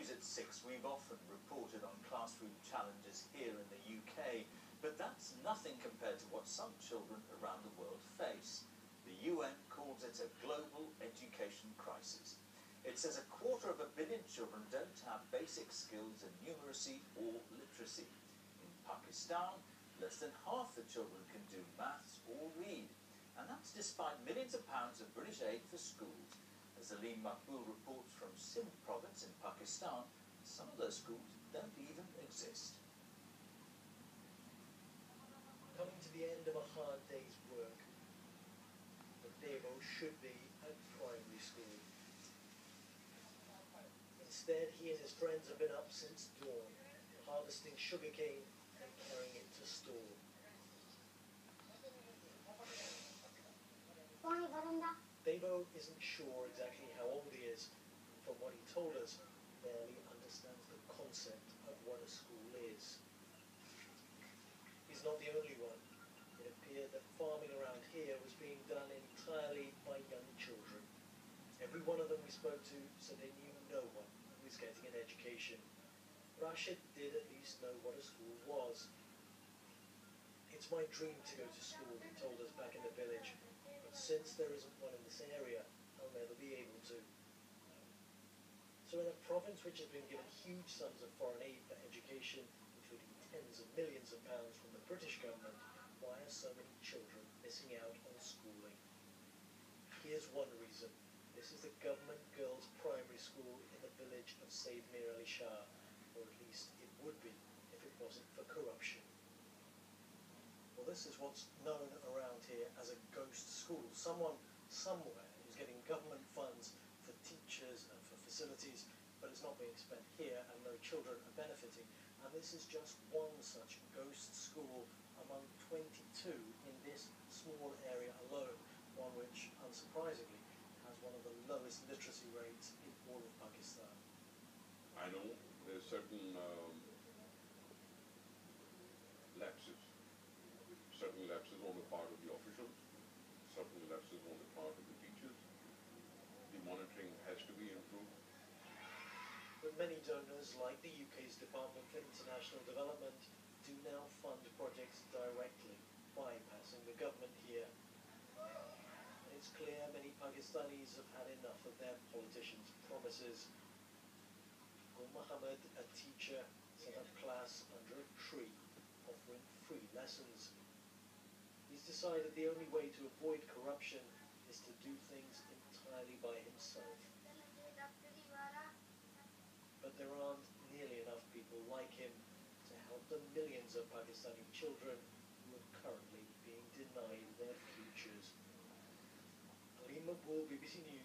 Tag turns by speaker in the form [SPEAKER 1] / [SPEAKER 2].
[SPEAKER 1] News at 6, we've often reported on classroom challenges here in the UK, but that's nothing compared to what some children around the world face. The UN calls it a global education crisis. It says 250 million children don't have basic skills in numeracy or literacy. In Pakistan, less than half the children can do maths or read, and that's despite millions of pounds of British aid for schools. As Aleem Maqbool reports from Sindh province in Pakistan, some of those schools don't even exist.
[SPEAKER 2] Coming to the end of a hard day's work, but Devo should be at primary school. Instead, he and his friends have been up since dawn, harvesting sugarcane and carrying it to store. Devo isn't sure exactly how old he is. From what he told us, barely understands the concept of what a school is. He's not the only one. It appeared that farming around here was being done entirely by young children. Every one of them we spoke to said they knew no one who was getting an education. Rashid did at least know what a school was. It's my dream to go to school, he told us back in the village. But since there isn't one in this area, I'll never be able to. So in a province which has been given huge sums of foreign aid for education, including tens of millions of pounds from the British government, why are so many children missing out on schooling? Here's one reason. This is the government girls' primary school in the village of Sayyid Mir Ali Shah, or at least it would be if it wasn't for corruption. Well, this is what's known around here as a ghost school. Someone somewhere is getting government funds for teachers and for facilities, but it's not being spent here and no children are benefiting. And this is just one such ghost school among 22 in this small area alone, one which, unsurprisingly, has one of the lowest literacy rates in all of Pakistan.
[SPEAKER 3] I know there's certain lapses on the part of the officials, certain lapses on the part of the teachers. The monitoring has to be improved.
[SPEAKER 2] But many donors, like the UK's Department for International Development, do now fund projects directly, bypassing the government here. And it's clear many Pakistanis have had enough of their politicians' promises. Gul Muhammad, a teacher, set up class under a tree, offering free lessons. He's decided the only way to avoid corruption is to do things entirely by himself. But there aren't nearly enough people like him to help the millions of Pakistani children who are currently being denied their futures. Aleem Maqbool, BBC News.